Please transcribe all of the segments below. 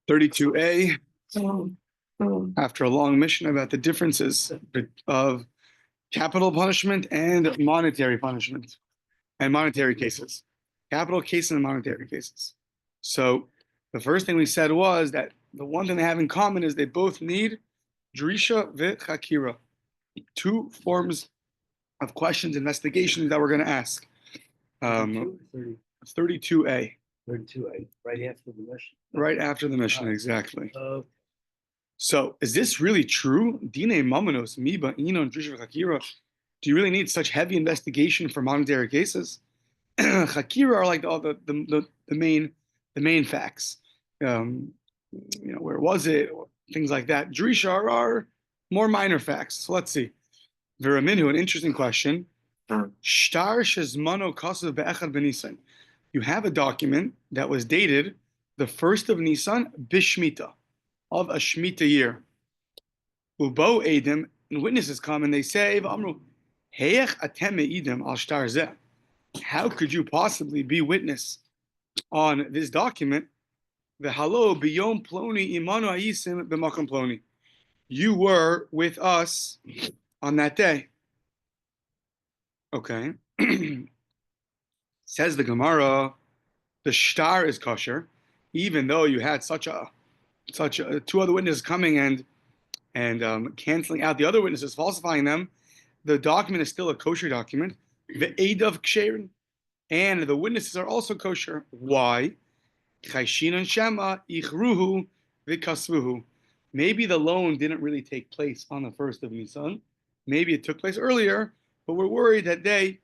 32a, after a long mission about the differences of capital punishment and monetary punishment and monetary cases, capital cases and monetary cases. So the first thing we said was that the one thing they have in common is they both need drisha v'chakira, two forms of questions, investigations that we're going to ask. 32a. 32a, right after the mission. Right after the mission, exactly. So, is this really true? Dine mamanos miba inon drisha v'chakira. Do you really need such heavy investigation for monetary cases? Chakira are like the main facts. Where was it? Things like that. Drisha are more minor facts. So let's see. Viraminu, an interesting question. Shtar shezmano kasav be'echad b'Nisan. You have a document that was dated the 1st of Nisan b'shmita, of a shmita year. Ubo edim, and witnesses come and they say, "Amru, heyech atem me'idim al shtar zeh." How could you possibly be witness on this document? V'halo biyom ploni imanu ayisim b'makom ploni. You were with us on that day. Okay. Says the Gemara, the shtar is kosher, even though you had such a two other witnesses coming and canceling out the other witnesses, falsifying them. The document is still a kosher document. The Eidav Ksherin, and the witnesses are also kosher. Why? Chayshin Shema Ichruhu Vikasvuhu. Maybe the loan didn't really take place on the 1st of Nisan. Maybe it took place earlier, but we're worried that they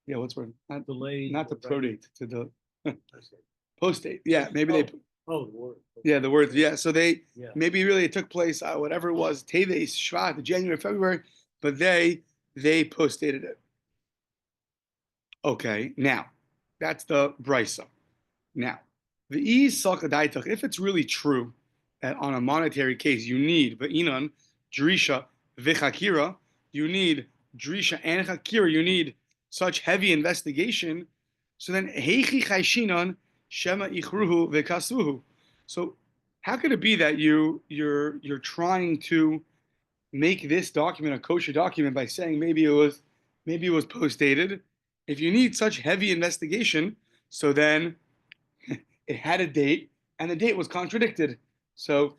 what's word? Not delayed. Not the prodate, to the post date. Yeah, maybe they. Oh, the word. Yeah, the words. Yeah, so maybe really it took place whatever it was, Teves, Shvat, January, February, but they post dated it. Okay, now that's the brisa. Now, if it's really true that on a monetary case you need ve'inan, drisha, v'chakira, you need drisha and chakira, you need such heavy investigation. So then, heichi chayshinan shema ichruhu v'kasuhu. So how could it be that you're trying to make this document a kosher document by saying maybe it was post dated? If you need such heavy investigation, so then it had a date and the date was contradicted. So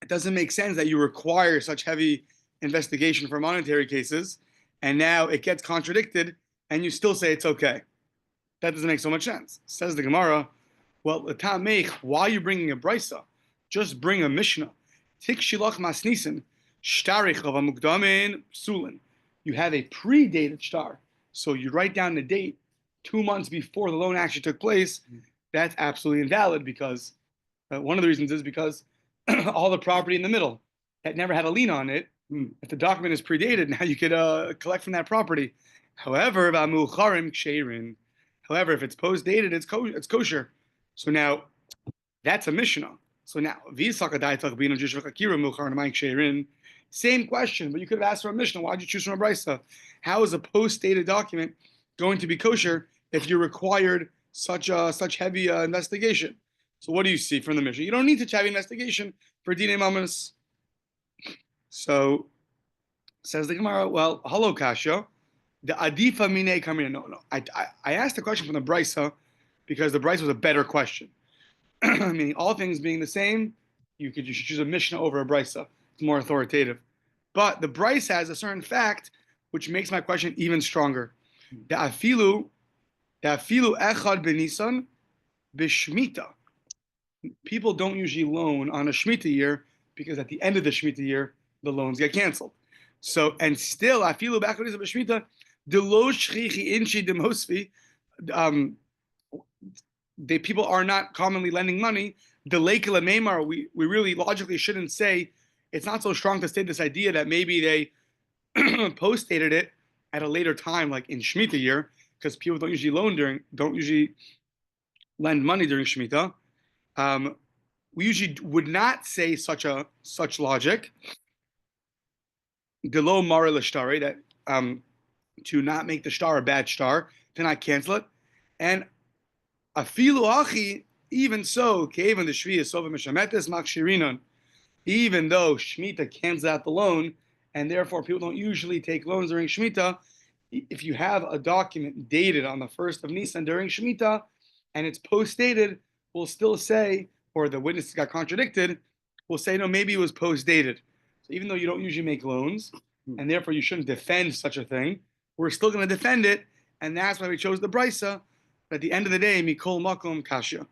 it doesn't make sense that you require such heavy investigation for monetary cases, and now it gets contradicted and you still say it's okay. That doesn't make so much sense. Says the Gemara, well, why are you bringing a brisa? Just bring a mishnah. Tik shilach masnisin, shtarich of a mukdamin psulin. You have a predated shtar. So you write down the date 2 months before the loan actually took place. That's absolutely invalid because one of the reasons is because all the property in the middle that never had a lien on it, if the document is predated, now you could collect from that property. However, if it's post-dated, it's kosher. So now that's a mishnah. So now same question, but you could have asked for a mishnah. Why'd you choose from a brisa? How is a post-dated document going to be kosher if you required such heavy investigation? So what do you see from the mishnah? You don't need such heavy investigation for dinei mammos. So says the Gemara, well, hello kasha, the adifa mine kamina. No. I asked the question from the brisa because the brisa was a better question. Meaning all things being the same, you should choose a mishnah over a brisa. It's more authoritative. But the brisa has a certain fact which makes my question even stronger. The afilu echad benisan b'shmita. People don't usually loan on a shmita year because at the end of the shmita year the loans get canceled. So and still afilu b'echad benisan b'shmita delo shchichi inchi demosvi. People are not commonly lending money. Delekele meimar. We really logically shouldn't say. It's not so strong to state this idea that maybe they post-dated it at a later time, like in Shemitah year, because people don't usually lend money during Shemitah. We usually would not say such logic. Delo mara l'shtari, that to not make the shtar a bad shtar, to not cancel it, and afilu achi Even so, Kevan the Shvi is Sova Mishametes Makshirinon, even though Shemitah cancels out the loan, and therefore people don't usually take loans during Shemitah, if you have a document dated on the 1st of Nisan during Shemitah, and it's post-dated, we'll still say, or the witness got contradicted, we'll say, no, maybe it was post-dated. So even though you don't usually make loans, and therefore you shouldn't defend such a thing, we're still going to defend it, and that's why we chose the brisa. At the end of the day, mikol makom kasha.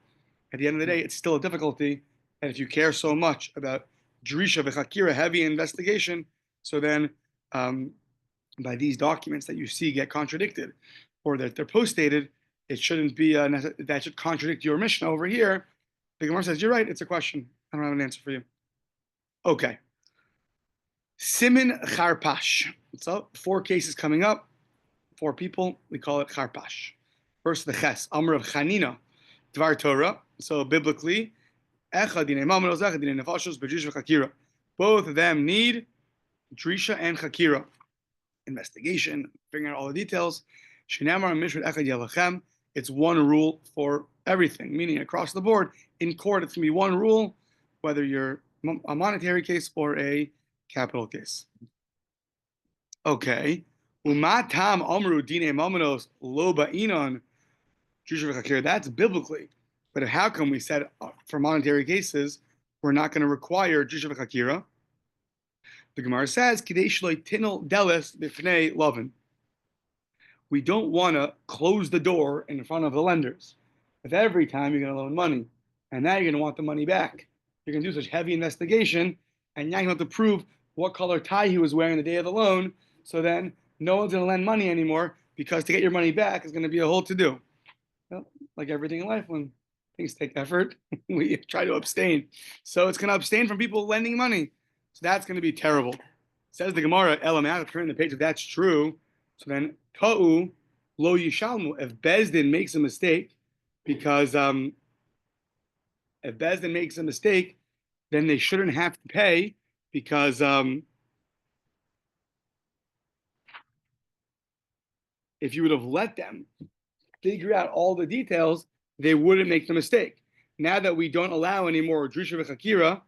At the end of the day, it's still a difficulty, and if you care so much about Drisha v'chakira, heavy investigation, so then by these documents that you see get contradicted, or that they're post-dated, it shouldn't be that should contradict your Mishnah over here. The Gemara says, you're right, it's a question. I don't have an answer for you. Okay. Simin Charpash. So 4 cases coming up, 4 people, we call it Charpash. First, the Ches, Amr of Chanina, Dvar Torah. So biblically, both of them need Drisha and Chakira. Investigation, figuring out all the details. It's one rule for everything, meaning across the board. In court, it's going to be one rule, whether you're a monetary case or a capital case. Okay. That's biblically. But how come we said for monetary cases, we're not going to require Drisha v'chakira? The Gemara says, we don't want to close the door in front of the lenders. If every time you're going to loan money, and now you're going to want the money back, you're going to do such heavy investigation, and now you have to prove what color tie he was wearing the day of the loan, so then no one's going to lend money anymore, because to get your money back is going to be a whole to-do. Well, like everything in life, when things take effort, we try to abstain. So it's going to abstain from people lending money. So that's going to be terrible. Says the Gemara, Elam, I have to turn the page if that's true. So then, Ta'u lo yishalmu. If Bezdin makes a mistake, because if Bezdin makes a mistake, then they shouldn't have to pay, because if you would have let them figure out all the details, they wouldn't make the mistake. Now that we don't allow any more Drisha v'chakira,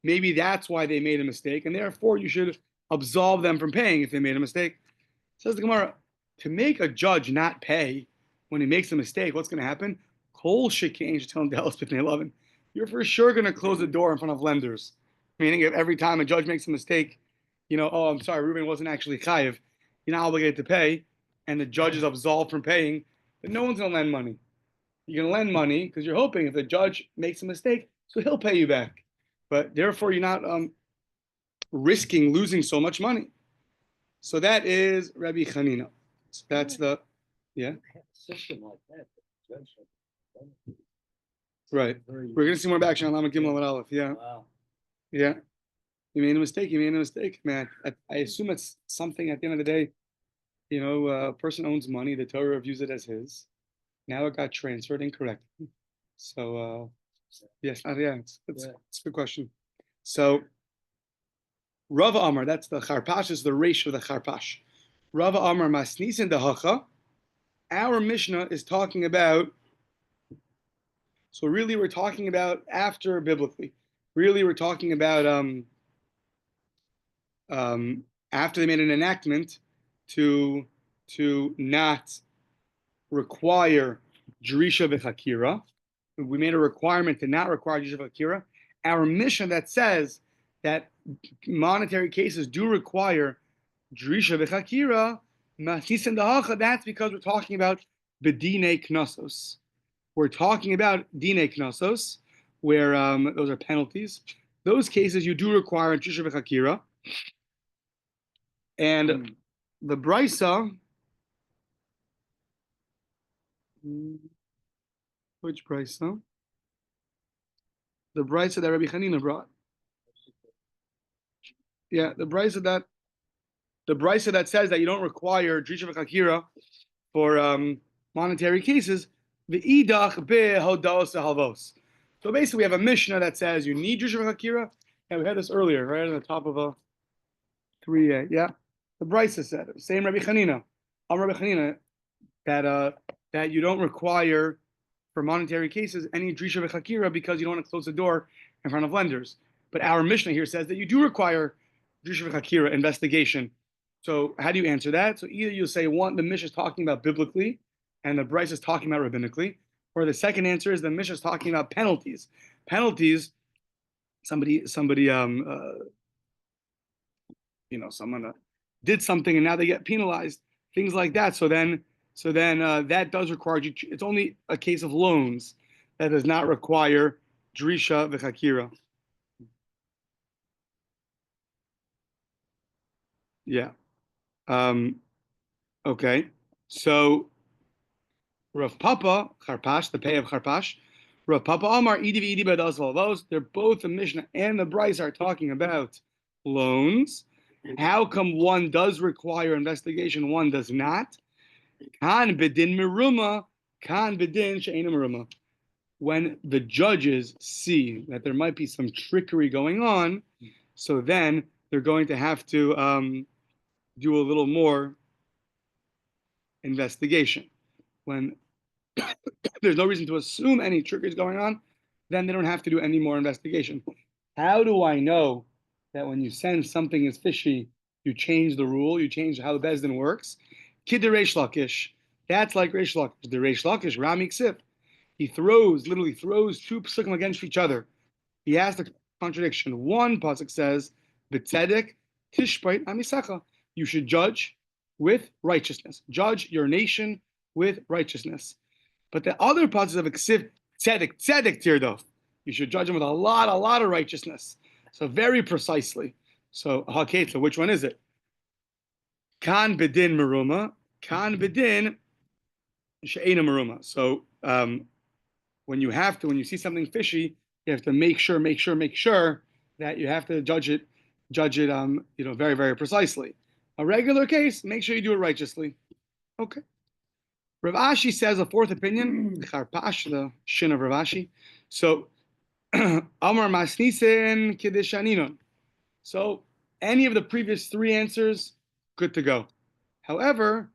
maybe that's why they made a mistake, and therefore you should absolve them from paying if they made a mistake. Says the Gemara, to make a judge not pay when he makes a mistake, what's going to happen? Kol shekain shetelin de'elos b'fnei lovin. You're for sure going to close the door in front of lenders. Meaning, if every time a judge makes a mistake, oh, I'm sorry, Reuben wasn't actually chayiv, you're not obligated to pay, and the judge is absolved from paying, then no one's going to lend money. You're going to lend money because you're hoping if the judge makes a mistake, so he'll pay you back. But therefore, you're not risking losing so much money. So that is Rabbi Chanina. So that's the, yeah? System like that. Right. We're going to see more back on Lama Gimel and Aleph. Yeah. Wow. Yeah. You made a mistake. You made a mistake, man. I assume it's something at the end of the day, a person owns money. The Torah reviews it as his. Now it got transferred incorrectly. So, yes. Yeah, it's a good question. So, Rava Amar, that's the Charpash, is the ratio of the Charpash. Rava Amar Masnisin Dahacha. Our Mishnah is talking about, so really we're talking about after biblically. Really we're talking about after they made an enactment to not require Drisha v'chakira. We made a requirement to not require Drisha v'chakira. Our Mishnah that says that monetary cases do require Drisha v'chakira, Masnisin Dahacha, that's because we're talking about bedine knossos. We're talking about dine knossos, where those are penalties. Those cases you do require Drisha v'chakira. And the brisa, which brisa? The brisa that Rabbi Chanina brought. Yeah, the brisa that says that you don't require Drisha v'chakira for monetary cases, the idach behodos halvos. So basically, we have a Mishnah that says you need Drisha v'chakira, and we had this earlier, right on the top of a 3a. Yeah, the brisa said it. Same Rabbi Chanina, Rabbi Chanina, that you don't require for monetary cases any drisha v'chakira because you don't want to close the door in front of lenders. But our Mishnah here says that you do require drisha v'chakira, investigation. So how do you answer that? So either you say one, the Mishnah is talking about biblically, and the Bryce is talking about rabbinically, or the second answer is the Mishnah is talking about penalties. Penalties. Somebody, someone did something and now they get penalized. Things like that. So then that does require you. It's only a case of loans that does not require drisha v'chakira. Yeah. Okay. So Rav Papa Charpash, the pay of Charpash, Rav Papa Amar Idi v'Idi b'das v'alvos. They're both the Mishnah and the Bryce are talking about loans. How come one does require investigation, one does not? Kan bedin meruma, kan bedin she'ena meruma. When the judges see that there might be some trickery going on, so then they're going to have to do a little more investigation. When there's no reason to assume any trickery is going on, then they don't have to do any more investigation. How do I know that when you sense something is fishy, you change the rule, you change how the Beis Din works? Kid the Reish Lakish, that's like Reish Lakish. The Reish Lakish, Rami Ksif, he literally throws two psukim against each other. He has the contradiction. One pasuk says, "B'tzedek tishpait amisecha." You should judge with righteousness. Judge your nation with righteousness. But the other pasuk of Ksif, tzedek tirdof. You should judge them with a lot of righteousness. So very precisely. So okay, so which one is it? Kan bedin meruma, kan bedin she'ena meruma. So when you see something fishy, you have to make sure that you have to judge it, very, very precisely. A regular case, make sure you do it righteously. Okay. Rav Ashi says a fourth opinion, Charpash, the shin of Rav Ashi. So Amar Masnisen Kiddishaninon. So any of the previous three answers, good to go. However,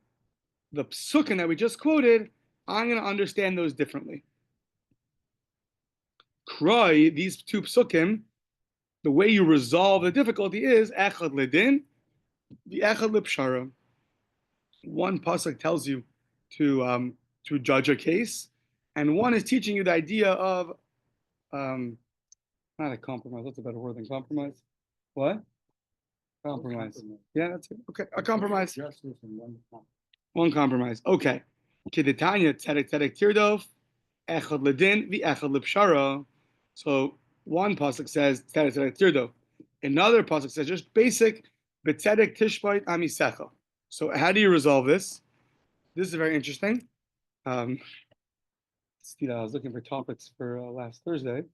the psukim that we just quoted, I'm going to understand those differently. Kroi, these two psukim, the way you resolve the difficulty is echad ledin, the echad lepshara. One pasuk tells you to judge a case, and one is teaching you the idea of not a compromise. What's a better word than compromise? What? Compromise. Yeah, that's it. Okay, a compromise. Justice and One compromise. Okay. Kiditanya tzedek tirdof, echad ledin, the echad lepshara. So one pasuk says tzedek tirdof. Another pasuk says just basic b'tzedek tishbait amisecha. So how do you resolve this? This is very interesting. I was looking for topics for last Thursday.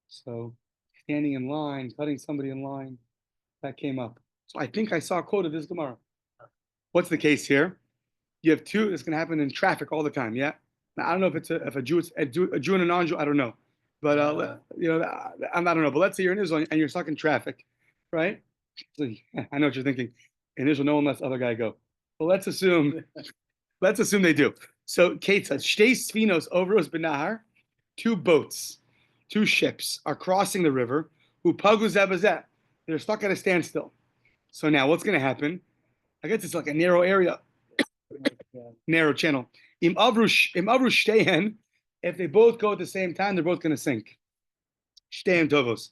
So standing in line, cutting somebody in line, that came up. So I think I saw a quote of this Gemara. What's the case here? You have two. It's going to happen in traffic all the time. Yeah. Now, I don't know if a Jew and a non-Jew. I don't know, but I don't know. But let's say you're in Israel and you're stuck in traffic, right? So, I know what you're thinking. In Israel, no one lets the other guy go. But let's assume they do. So Kate says, "Shtei sfinos overos benahar," two boats, two ships are crossing the river. Upagu zebazet. They're stuck at a standstill. So now what's going to happen? I guess it's like a narrow area, narrow channel. Im avru shtehen, if they both go at the same time, they're both going to sink. Shtehen tovos.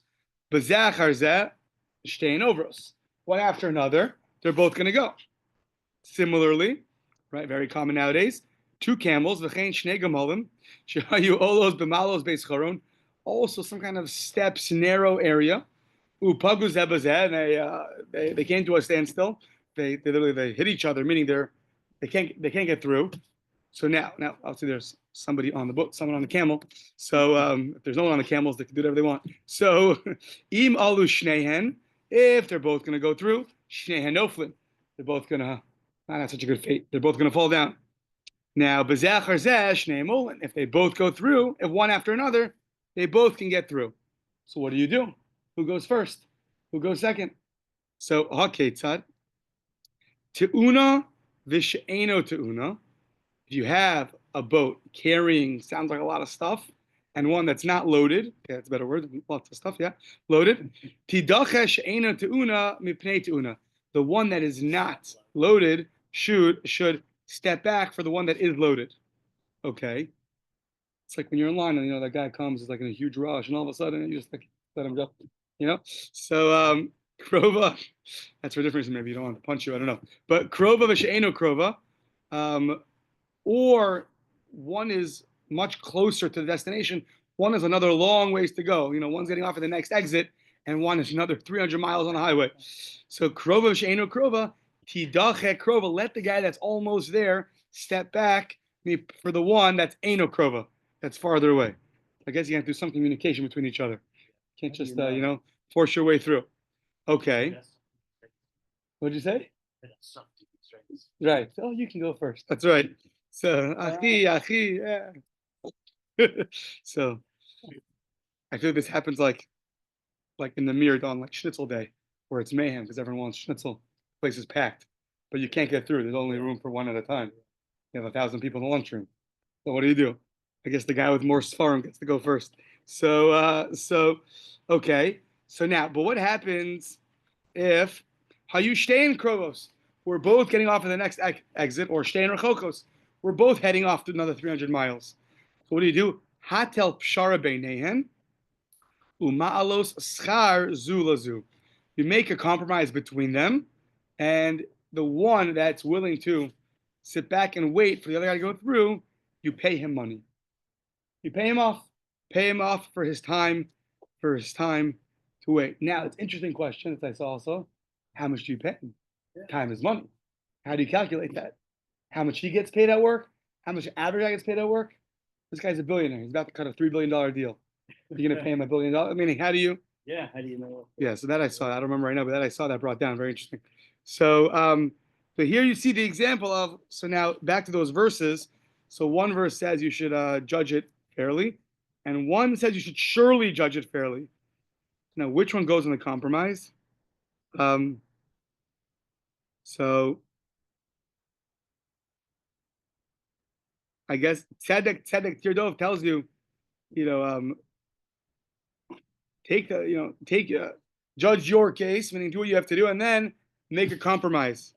Bazeh harzeh, shtehen ovros. One after another, they're both going to go. Similarly, right, very common nowadays, two camels, v'chein shnei gamolim, shehayu olos b'malos beis charon, also some kind of steps, narrow area. Upagu zebazeh, and they came to a standstill. They literally hit each other, meaning they can't get through. So now obviously there's somebody on the boat, someone on the camel. So if there's no one on the camels, they can do whatever they want. So im alu shnehen, if they're both going to go through, shnehen noflin, they're both going to not have such a good fate. They're both going to fall down. Now bezeh charzeh shnei molin, if they both go through, if one after another, they both can get through. So what do? Who goes first? Who goes second? So haketzad te'una v'she'eno te'una. If you have a boat carrying, sounds like a lot of stuff, and one that's not loaded. Okay, that's a better word. Lots of stuff, yeah. Loaded. Tidachesh eina teuna mipnei teuna. The one that is not loaded should step back for the one that is loaded. Okay. It's like when you're in line and that guy comes, it's like in a huge rush, and all of a sudden you just like let him go. So krova, that's for difference. Maybe you don't want to punch you. I don't know. But krova v'she'eno krova, or one is much closer to the destination. One is another long ways to go. One's getting off at the next exit, and one is another 300 miles on the highway. So krova v'she'eno krova, tidache krova. Let the guy that's almost there step back for the one that's eno krova, that's farther away. I guess you have to do some communication between each other. Can't just force your way through. Okay. What'd you say? Right. Oh, you can go first. That's right. So, achi, yeah. So, I feel this happens like in the mirror on like Schnitzel Day, where it's mayhem because everyone wants Schnitzel. The place is packed, but you can't get through. There's only room for one at a time. You have 1,000 people in the lunchroom. So what do? I guess the guy with more svarim gets to go first. So okay. So now, but what happens if hayushtein krovos? We're both getting off at the next exit, or shtein rechokos. We're both heading off to another 300 miles. So what do? Hatel pshara beinehen uma'alos schar zu lazu. You make a compromise between them, and the one that's willing to sit back and wait for the other guy to go through, you pay him money. You pay him off for his time to wait. Now, it's an interesting question that I saw also. How much do you pay him? Yeah. Time is money. How do you calculate that? How much he gets paid at work? How much the average guy gets paid at work? This guy's a billionaire. He's about to cut a $3 billion deal. You're going to pay him $1 billion? Meaning, how do you? Yeah, how do you know? Yeah, so that I saw. I don't remember right now, but that I saw that brought down. Very interesting. So, so here you see the example of, so now back to those verses. So one verse says you should judge it fairly, and one says you should surely judge it fairly. Now, which one goes in the compromise? So I guess Tzedek Tirdov tells you, judge your case, meaning do what you have to do, and then make a compromise.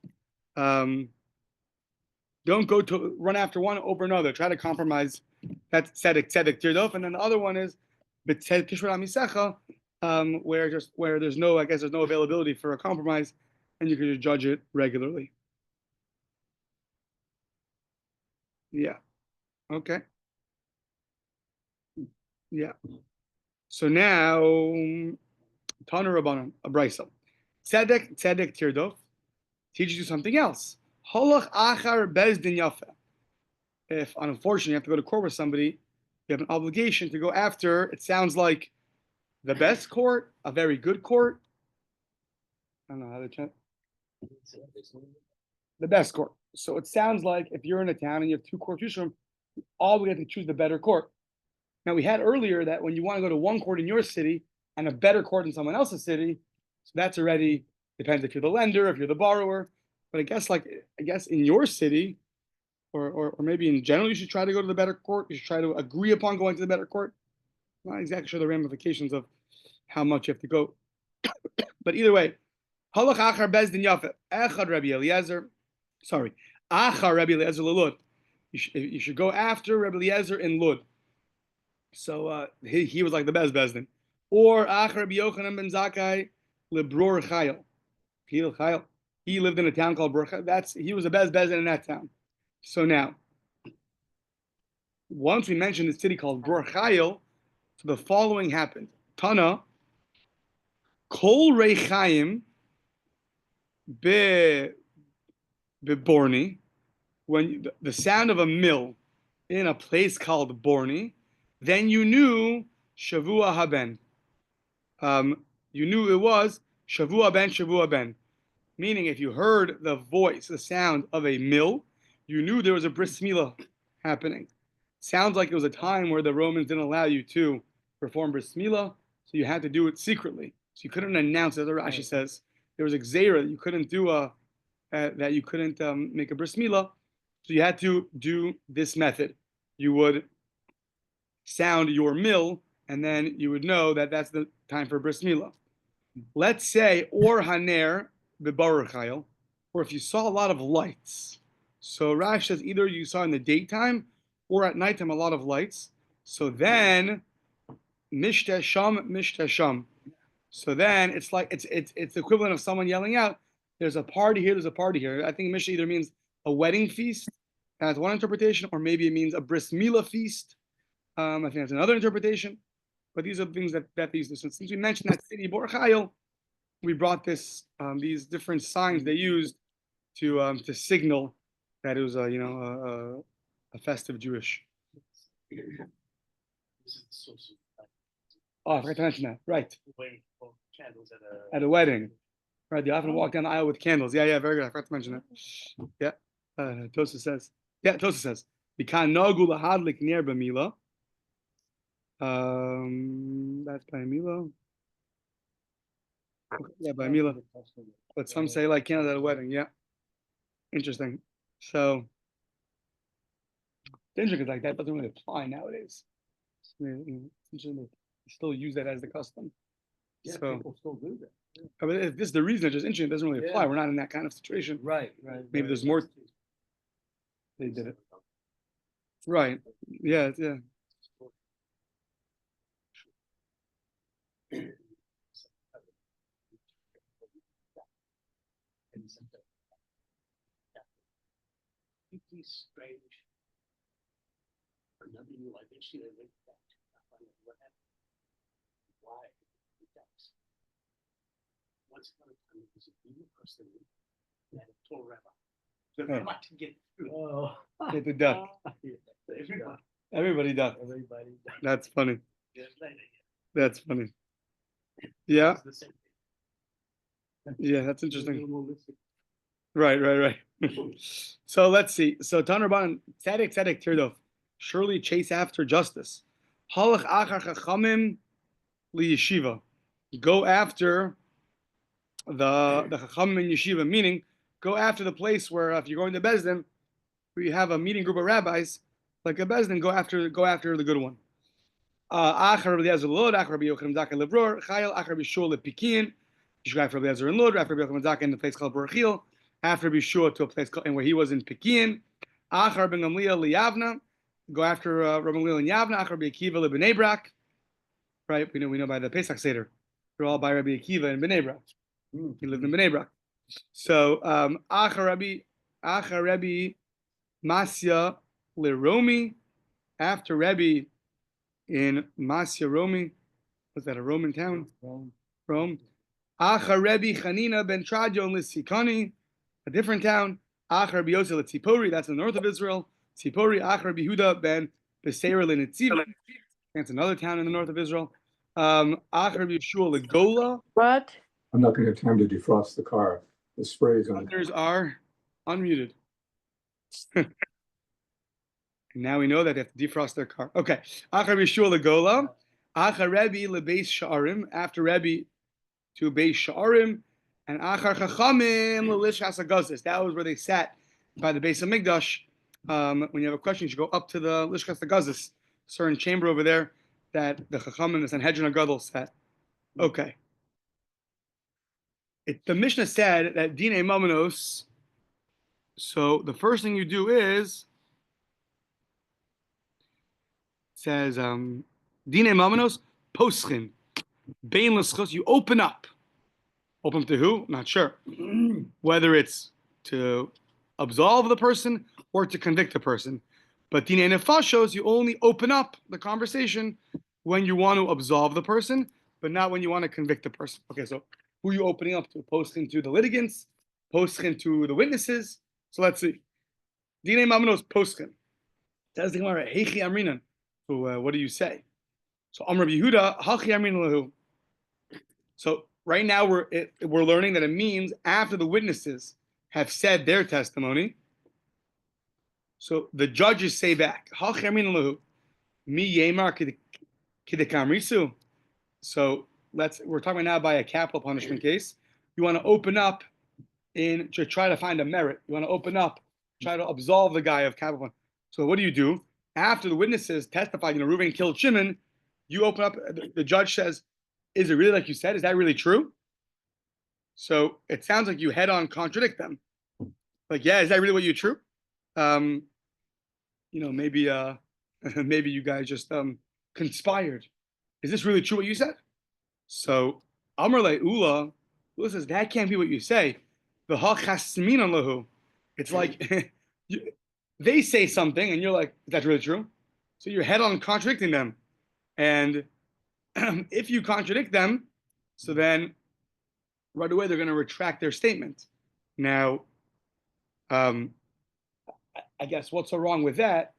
Don't go to run after one over another. Try to compromise. That's tzedek tirdov, and then the other one is b'tzedek kishvar misecha, where there's no availability for a compromise, and you can just judge it regularly. Yeah. Okay. Yeah. So now, Tana Rabbanan, a brisa. Tzedek tirdov teaches you something else. Holach achar bezdin yafa. If unfortunately you have to go to court with somebody, you have an obligation to go after, it sounds like, the best court, a very good court. I don't know how to check. The best court. So it sounds like if you're in a town and you have two courts to choose from, all we have to choose the better court. Now, we had earlier that when you want to go to one court in your city and a better court in someone else's city, so that's already, depends if you're the lender, if you're the borrower. But I guess in your city, or maybe in general, you should try to go to the better court. You should try to agree upon going to the better court. I'm not exactly sure the ramifications of how much you have to go. But either way, halach achar bezdin yafe echad Rabbi Eliezer. Sorry, achar Rabbi Eliezer lelud. You should go after Rabbi Eliezer in Lud. So he was like the best bezdin. Or achar Rabbi Yochanan ben Zakkai lebror chayil. He lived in a town called Brcha. He was the best bezdin in that town. So now, once we mentioned the city called Bror Chayil, so the following happened. Tana, Kol Reichayim Borni, when the sound of a mill in a place called Borni, then you knew Shavua Haben. You knew it was Shavua Ben. Meaning, if you heard the voice, the sound of a mill, you knew there was a bris milah happening. Sounds like it was a time where the Romans didn't allow you to perform bris milah, so you had to do it secretly. So you couldn't announce, as Rashi says, there was a gzeira that you couldn't do make a bris milah, so you had to do this method. you would sound your mill, and then you would know that that's the time for bris milah. Let's say, or haner bebaruchayil, or if you saw a lot of lights. So Rash says either you saw in the daytime or at nighttime a lot of lights. So then mishtasham. So then it's like it's the equivalent of someone yelling out, "There's a party here. There's a party here." I think mishta either means a wedding feast, that's one interpretation, or maybe it means a bris milah feast. I think that's another interpretation. But these are the things that they use. So since we mentioned that city Borchayil, we brought these different signs they used to signal that it was a festive Jewish. Oh, I forgot to mention that. Right. Waiting for candles at a wedding. Right. They often walk down the aisle with candles. Yeah, very good. I forgot to mention that. Yeah. Tosa says. Yeah, Tosa says. Bikan nagu lahadlik ner b'mila. That's by Milo. Yeah, by Mila. But some say like candles at a wedding. Yeah. Interesting. So it's interesting because like that doesn't really apply nowadays. It's interesting they still use that as the custom. Yeah, so people still do that. Yeah. but if this is the reason, it's just interesting. It doesn't really apply. Yeah. We're not in that kind of situation. Right. Maybe there's more. They did it. Right. Yeah. Strange. Another new eventually they went back to find out what happened. Why it does. Once upon a time, there was a new person that had a Torah rabbi. So they like to get through. Oh, Get the duck. Everybody duck. That's funny. That's funny. Yeah. Yeah, that's interesting. Right. So let's see. So Tanraban, tzedek tirdof. Surely chase after justice. Halach achar chachamim liyeshiva. Go after the chachamim in yeshiva, meaning go after the place where if you're going to Bezdin, where you have a meeting group of rabbis, like a Bezdin, go after the good one. Achar Rabbi Eliezer Lod, Achar Rabbi Yochanan Zaka Levror, Chayil, Achar Rabbi Shua Lepikin. You should go after Rabbi Eliezer in Lod, after Rabbi Yochanan Zaka in the place called Berachil, after Rabbi Shua to a place called, and where he was in Pekin. Achar Ben Gamliel Liyavna, go after Rabbi Gamliel in Yavna. Achar Rabbi Akiva LeBnei Brak. Right, we know by the Pesach Seder. They're all by Rabbi Akiva in Bnei Brak. He lived in Bnei Brak. So Achar Rabbi Masya LeRomi, after Rabbi in Masya Romi. Was that a Roman town? Rome. Achar Rabbi Chanina ben Tradion Lissikani, a different town. Achar Rabbi Yosef Tzipori, that's in the north of Israel. Tzipori, Achar Rabbi Huda ben Beseir Lenitziv, that's another town in the north of Israel. Achar Rabbi Yeshua Legola. What? I'm not going to have time to defrost the car. The spray is on. Others are unmuted. Now we know that they have to defrost their car. Okay. Achar Yeshua Legola. Achar Rebbe lebeis Sha'arim. After Rebbe to Beis Sha'arim. And Achar Chachamim lelishkas hagazis. That was where they sat by the base of Migdash. When you have a question, you should go up to the lishkas hagazis, certain chamber over there that the Chachamim, the Sanhedrin Gadol sat. Okay. The Mishnah said that Dine Mamanos. So the first thing you do is says Dine Mamanos Poschin Bein L'schos. You open up. Open to who? Not sure. Whether it's to absolve the person or to convict the person. But Dine Nefashos, you only open up the conversation when you want to absolve the person, but not when you want to convict the person. Okay, so who are you opening up to? Poschin to the litigants, Poschin to the witnesses. So let's see. Dine Mamanos Poschin. Says the Gemara, Heichi Amrinan. So what do you say? So Amr Yehuda, Hachi Amrinan Lahu. So right now we're learning that it means after the witnesses have said their testimony. So the judges say back, Hachi Amrinan Lahu. Mi Yemar Kidekamrisu. So we're talking now by a capital punishment case. You want to open up to try to find a merit. You want to open up, try to absolve the guy of capital punishment. So what do? after the witnesses testified, Reuven killed Shimon, you open up, the judge says, is it really like you said? Is that really true? So it sounds like you head on contradict them. Like, yeah, is that really what you true? Maybe maybe you guys just conspired. Is this really true what you said? So Amar le Ula says that can't be what you say. The hachasmin lahu. It's like they say something and you're like, is that really true? So you're head on contradicting them. And if you contradict them, so then right away they're going to retract their statement. Now, I guess what's so wrong with that?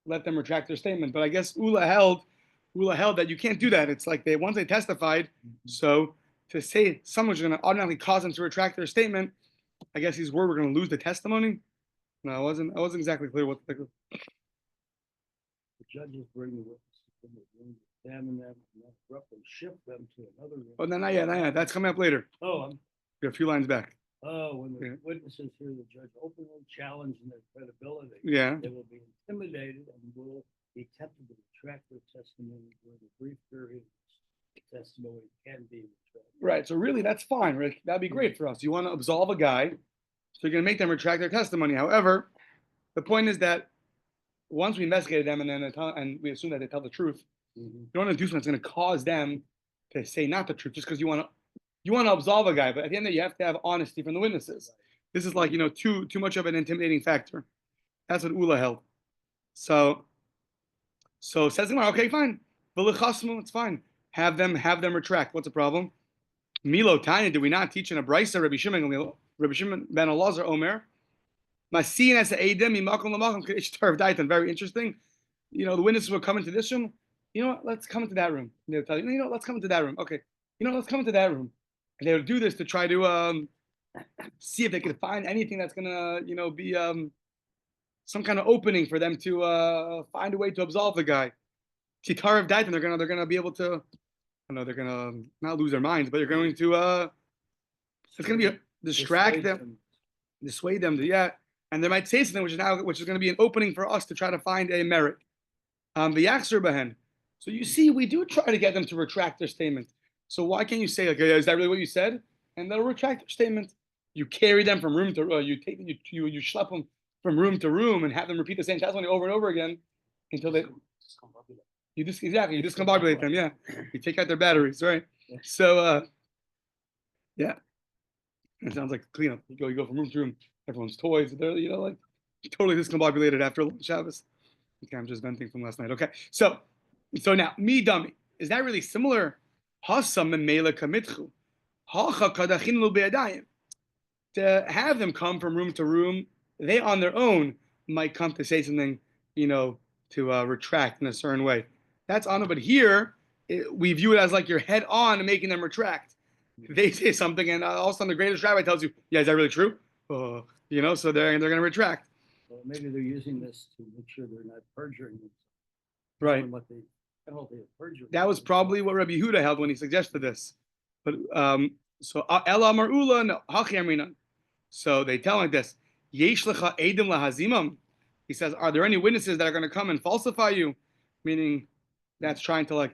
Let them retract their statement. But I guess Ula held that you can't do that. It's like once they testified, so to say someone's going to automatically cause them to retract their statement, I guess he's worried we're going to lose the testimony. No, I wasn't exactly clear what the judges bring the witnesses in the room, examine them, and roughly shift them to another room. Oh, no, not yet. That's coming up later. Oh, You're a few lines back. when the witnesses hear the judge openly challenging their credibility, Yeah. they will be intimidated and will be tempted to retract their testimony during a brief period. Testimony can be retracted. Right. So really, that's fine, Rick. That'd be great for us. You want to absolve a guy, so you're going to make them retract their testimony. However, the point is that once we investigated them and we assume that they tell the truth, you don't want to do something that's going to cause them to say not the truth just because you want to absolve a guy. But at the end of the day, you have to have honesty from the witnesses. This is like too much of an intimidating factor. That's what Ula held. So says Gemara, okay, fine. It's fine. Have them retract. What's the problem? Milo Tanya, did we not teach in a brisa? Rabbi Shimon ben Elazar Omer. Masiin as Eidim imakom lamakom k'ishtar daitan. Very interesting. The witnesses will come into this room. Let's come into that room. And they'll tell you, let's come into that room. Okay. Let's come into that room. And they would do this to try to see if they could find anything that's gonna, be some kind of opening for them to find a way to absolve the guy. Titar of daitan. They're gonna be able to. They're gonna not lose their minds, but they're going to. It's gonna be distract them, dissuade them. And they might say something which is going to be an opening for us to try to find a merit. So you see, we do try to get them to retract their statement. So why can't you say, like, is that really what you said? And they'll retract their statement. You carry them from room to you schlep them from room to room and have them repeat the same testimony over and over again until they. You discombobulate them. Yeah, you take out their batteries, right? Yeah. So it sounds like cleanup. You go from room to room. Everyone's toys, they're like totally discombobulated after Shabbos. Okay, I'm just venting from last night. Okay, so now me dummy, is that really similar? To have them come from room to room, they on their own might come to say something, to retract in a certain way. That's on it, but here we view it as like you're head on making them retract. They say something, and all of a sudden the greatest rabbi tells you, "Yeah, is that really true?" So they're going to retract. Well, maybe they're using this to make sure they're not perjuring themselves. Right. What the penalty of perjury. That was probably what Rabbi Yehuda held when he suggested this. But so Ela Marula no Hachi Amrinan. So they tell like this: Yesh lecha edim lahazimam. He says, are there any witnesses that are going to come and falsify you? Meaning, that's trying to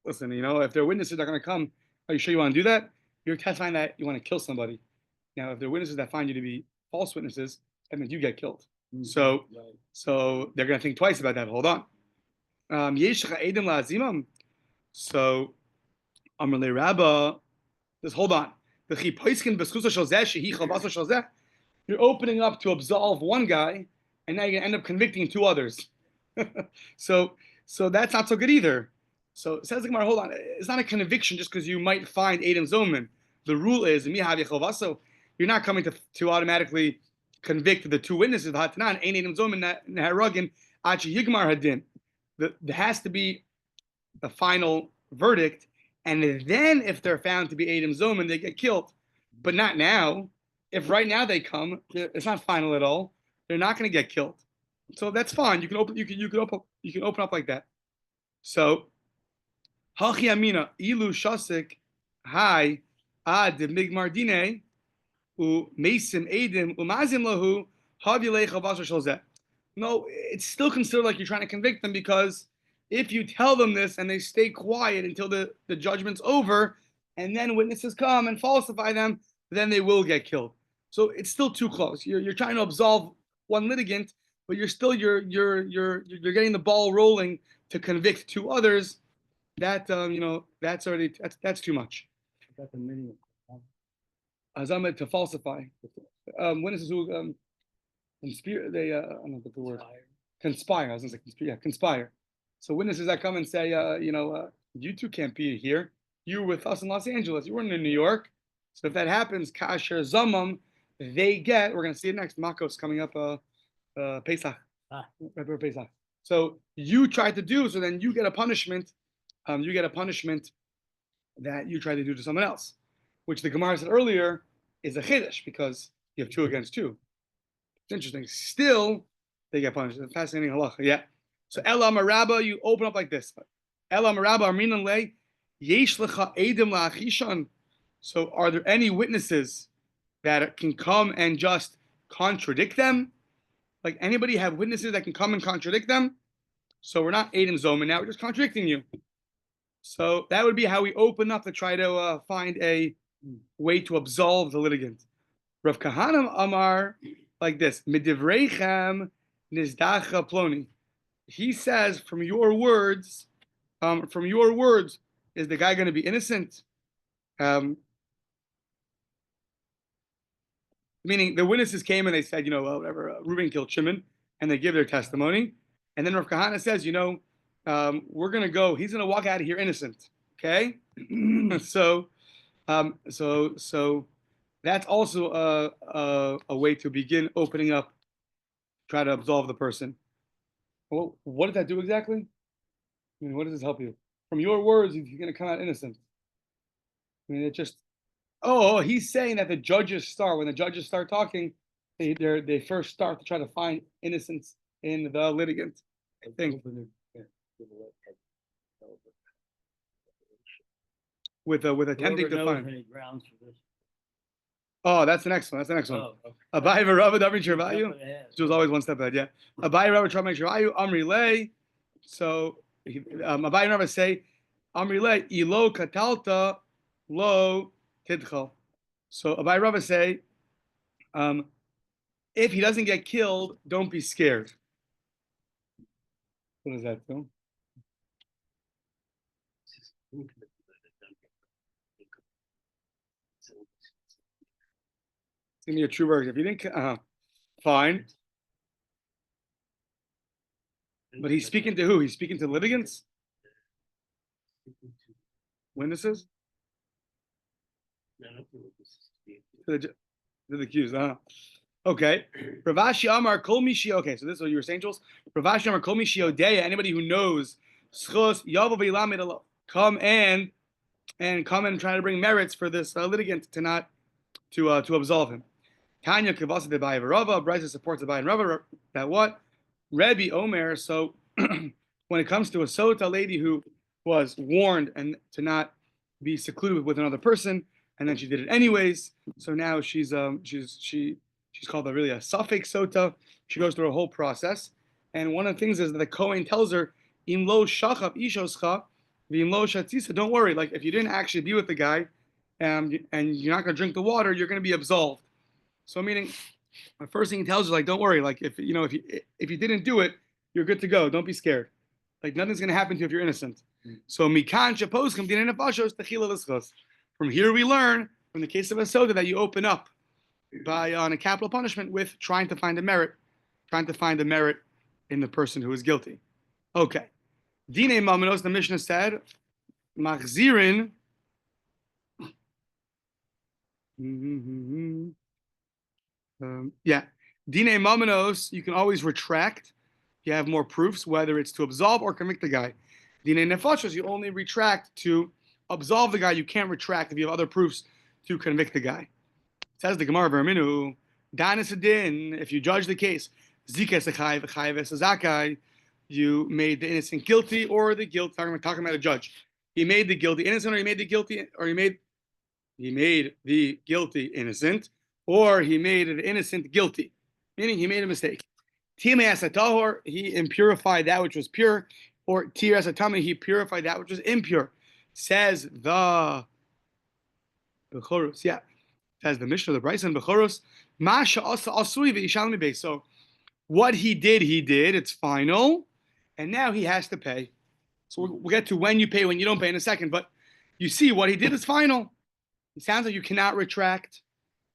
listen. If there are witnesses that are going to come, are you sure you want to do that? You're testifying that you want to kill somebody. Now, if there are witnesses that find you to be false witnesses, that means you get killed. So they're going to think twice about that. Hold on. So, Amrle Rabba, just hold on. You're opening up to absolve one guy, and now you're going to end up convicting two others. So that's not so good either. So it says the Gemara, hold on. It's not a conviction just because you might find Eidim Zoman. The rule is, you're not coming to automatically convict the two witnesses. There has to be a final verdict, and then if they're found to be Eidim Zoman, they get killed. But not now. If right now they come, it's not final at all. They're not going to get killed. So that's fine. You can open up like that. So Hachi Amina Ilu Shasik Hai Ad Migmar Dine U Mesim Edim Umazim Lahu Havilei Chavasar Shalzeh. No, it's still considered like you're trying to convict them, because if you tell them this and they stay quiet until the judgment's over, and then witnesses come and falsify them, then they will get killed. So it's still too close. You're trying to absolve one litigant, but you're getting the ball rolling to convict two others. That that's already that's too much. That's the meaning of Azamah to falsify. Witnesses who conspire, they I don't know what the word conspire. I was going to say conspire. Yeah, conspire. So witnesses that come and say, you two can't be here. You were with us in Los Angeles. You weren't in New York. So if that happens, kasher zamam, they get. We're going to see it next. Makos coming up. Pesach. Pesach. So you tried to do. So then you get a punishment. You get a punishment that you tried to do to someone else, which the Gemara said earlier is a chiddush, because you have 2 against 2. It's interesting. Still, they get punished. It's fascinating halacha. Yeah. So Ela Maraba, you open up like this. Ela Maraba Arminan Le Yesh Lecha Edim LaAchishan. So are there any witnesses that can come and just contradict them? Like, anybody have witnesses that can come and contradict them? So we're not Edim Zoman now, we're just contradicting you. So that would be how we open up to try to find a way to absolve the litigant. Rav Kahanam Amar like this: Midivreichem nizdacha ploni. He says, from your words, is the guy going to be innocent? Meaning the witnesses came and they said, whatever, Reuben killed Shimon, and they give their testimony, and then Rav Kahana says, we're going to go. He's going to walk out of here innocent. Okay, so that's also a way to begin opening up, try to absolve the person. Well, what does that do exactly? I mean, what does this help you? From your words, you're going to come out innocent. I mean, it just. Oh, he's saying that the judges start, when the judges start talking, they first start to try to find innocence in the litigant. I think. With attempting to find. Any grounds for this? Oh, that's the next one. Oh, okay. Abai Rabbi Dovid Gleizer. Jumping ahead. It was always one step ahead. Yeah. Abai Rabbi Dovid Gleizer. Amri Lei. So Abai Rabbi say, Amri Lei ilo katalta lo tidchal. So Abai Rabbi say, if he doesn't get killed, don't be scared. What does that do? It's gonna be a true version. If you didn't, fine. But he's speaking to who? He's speaking to litigants, witnesses, to the accused. Okay. Ravashi Amar Kol Mishi. Okay, so this is what you were saying, Jules. Ravashi Amar Kol Mishi Odeya. Anybody who knows Schos Yavo Veilamid, come and try to bring merits for this litigant to absolve him. Tanya Kavasa de Bava Rava. Brisa supports the Bava and Rava that what? Rebbe Omer. So when it comes to a sota lady who was warned and to not be secluded with another person, and then she did it anyways, so now she's called really a suffix sota. She goes through a whole process, and one of the things is that the Kohen tells her, Im lo shachab ishoscha, v'im lo shatzisa. Don't worry, like if you didn't actually be with the guy, and you're not going to drink the water, you're going to be absolved. So meaning, the first thing he tells you, like, don't worry, like if you didn't do it, you're good to go. Don't be scared. Like nothing's going to happen to you if you're innocent. So mikan shaposkim dinei nefashos techila l'schos. From here we learn, from the case of a soda, that you open up on a capital punishment with trying to find a merit in the person who is guilty. Okay. Dinei mamanos, the Mishnah said, machzirin. Dinei mamanos, you can always retract. You have more proofs, whether it's to absolve or convict the guy. Dinei nefashos, you only retract to absolve the guy. You can't retract if you have other proofs to convict the guy. Says the Gemara Verminu, Danis Adin, if you judge the case, Zikas Achai v'chai v'sazakai, you made the innocent guilty or the guilty. Talking about a judge. He made the guilty innocent, or he made the guilty, or he made the guilty innocent, or he made an innocent guilty, meaning he made a mistake. Timei asatahor, he impurified that which was pure, or tir asatami, he purified that which was impure. Says the Bechorus, yeah. Says the Mishnah, the Bryson Bechorus, Masha asa asui v'yishalmi bei. So what he did, it's final, and now he has to pay. So we'll get to when you pay, when you don't pay in a second, but you see what he did is final. It sounds like you cannot retract.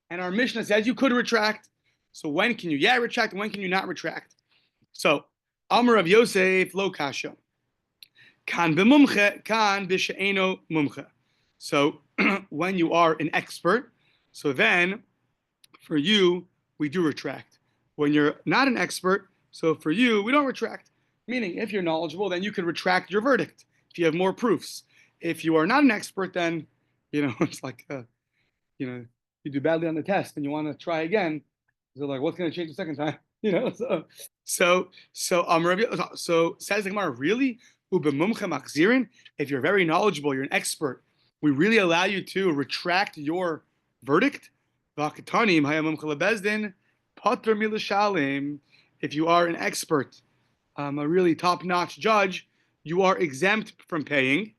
And our Mishnah says you could retract. So when can you retract and when can you not retract? So Amar of Yosef lo kasha. Kan b'mumche, kan b'she'eno mumche. So when you are an expert, so then for you, we do retract. When you're not an expert, so for you, we don't retract. Meaning, if you're knowledgeable, then you can retract your verdict if you have more proofs. If you are not an expert, then, it's like, you do badly on the test and you want to try again. So like, what's going to change the second time? So says the Gemara, really? If you're very knowledgeable, you're an expert, we really allow you to retract your verdict? If you are an expert, a really top-notch judge, you are exempt from paying,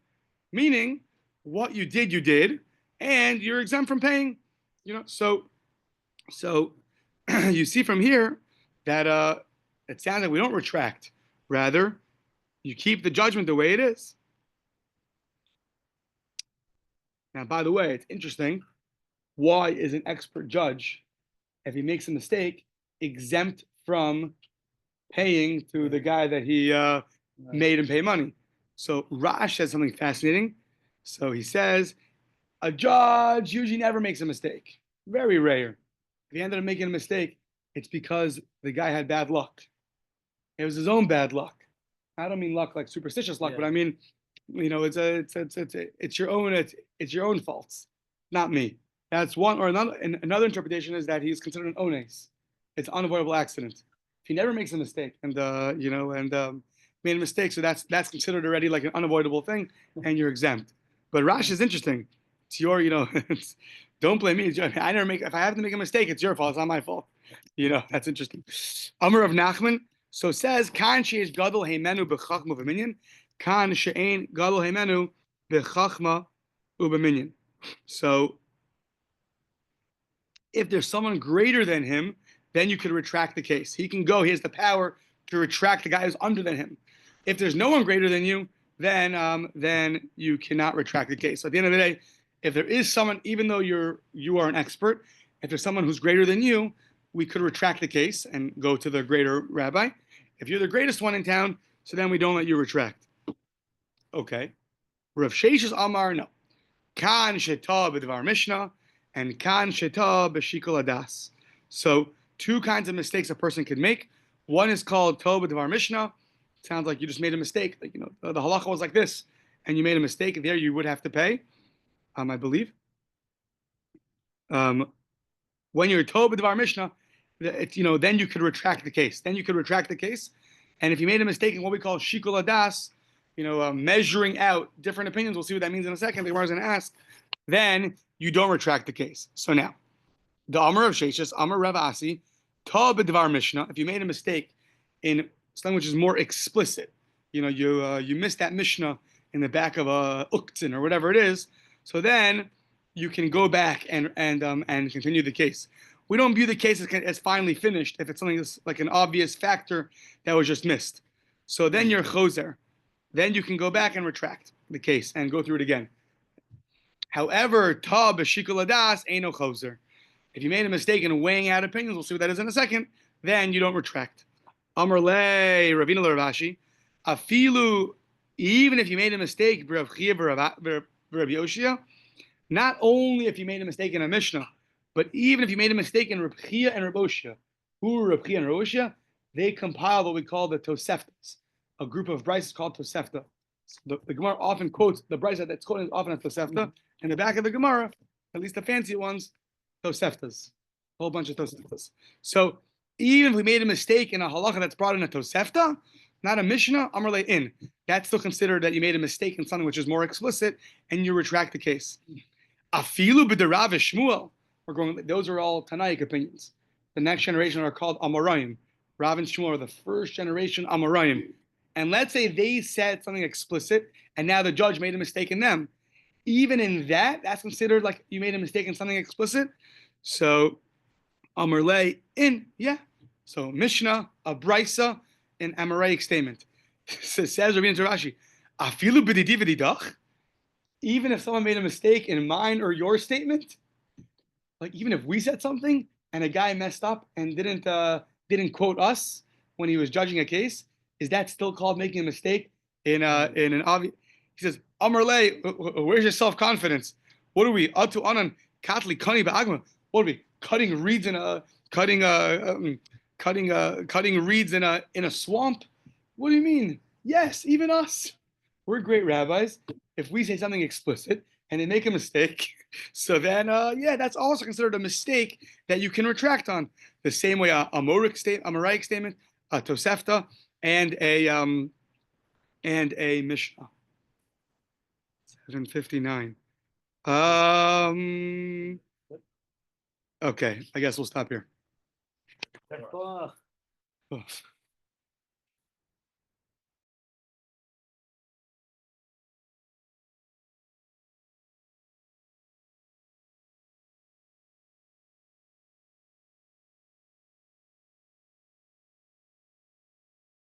meaning what you did, and you're exempt from paying. So you see from here that it sounds like we don't retract. Rather, you keep the judgment the way it is. Now, by the way, it's interesting. Why is an expert judge, if he makes a mistake, exempt from paying to the guy that he made him pay money? So Rash says something fascinating. So he says, a judge usually never makes a mistake. Very rare. If he ended up making a mistake, it's because the guy had bad luck. It was his own bad luck. I don't mean luck like superstitious luck, but I mean, it's your own faults, not me. That's one. Or another interpretation is that he's considered an ones. It's unavoidable accident. If he never makes a mistake and made a mistake, so that's considered already like an unavoidable thing, and you're exempt. But Rash is interesting. It's your, don't blame me. I never make. If I have to make a mistake, it's your fault. It's not my fault. That's interesting. Amar of Nachman. So says kan sheish gadol heimenu b'chachma u'b'minyan, kan she'ein gadol heimenu b'chachma u'b'minyan. So if there's someone greater than him, then you could retract the case. He can go. He has the power to retract the guy who's under than him. If there's no one greater than you, then you cannot retract the case. So at the end of the day, if there is someone, even though you are an expert, if there's someone who's greater than you, we could retract the case and go to the greater rabbi. If you're the greatest one in town, so then we don't let you retract. Okay. Rav Sheshes Amar, no. Kan sheta b'dvar Mishnah and kan sheta b'shikol adas. So 2 kinds of mistakes a person can make. One is called tov b'dvar Mishnah. It sounds like you just made a mistake. Like, the halacha was like this, and you made a mistake. There you would have to pay, I believe. When you're tov b'dvar Mishnah, then you could retract the case. And if you made a mistake in what we call shikol adas, measuring out different opinions, we'll see what that means in a second. The Gemara is going to ask. Then you don't retract the case. So now, the Amar of Sheshes, Amar Rav Asi, Ta b'dvar Mishnah. If you made a mistake in something which is more explicit, you missed that Mishnah in the back of a uktzin or whatever it is. So then you can go back and continue the case. We don't view the case as finally finished if it's something that's like an obvious factor that was just missed. So then you're choser. Then you can go back and retract the case and go through it again. However, ta b'shikol adas eino choser. If you made a mistake in weighing out opinions, we'll see what that is in a second, then you don't retract. Amar le Ravina Ravashi, afilu, even if you made a mistake, Rav Chia v'Rav Yoshia, not only if you made a mistake in a Mishnah, but even if you made a mistake in Rav Chia and Rav Yoshia, who are Rav Chia and Rav Yoshia? They compiled what we call the Toseftas, a group of brises called Tosefta. The Gemara often quotes the brisa that's quoted often as Tosefta. In the back of the Gemara, at least the fancy ones, Toseftas, a whole bunch of Toseftas. So even if we made a mistake in a halacha that's brought in a Tosefta, not a Mishnah, Amar in, that's still considered that you made a mistake in something which is more explicit, and you retract the case. Afilu b'derav Shmuel. Those are all Tanaic opinions. The next generation are called Amoraim. Rav and Shmuel are the first generation Amoraim, and let's say they said something explicit, and now the judge made a mistake in them. Even in that, that's considered like you made a mistake in something explicit. So Amarle in, yeah. So Mishnah, a Brisa, an Amoraic statement. Says Rabbi Rashi, Afilu b'didi v'didach. Even if someone made a mistake in mine or your statement, like even if we said something and a guy messed up and didn't quote us when he was judging a case, is that still called making a mistake in an obvious? He says, Amarle, where's your self-confidence? What are we? Atu anan katli kani ba'agma. What are we? Cutting reeds in a cutting reeds in a swamp? What do you mean? Yes, even us. We're great rabbis. If we say something explicit and they make a mistake, so then yeah, that's also considered a mistake that you can retract on. The same way a Amoraic statement, a Tosefta, and a Mishnah. 759. Okay, I guess we'll stop here.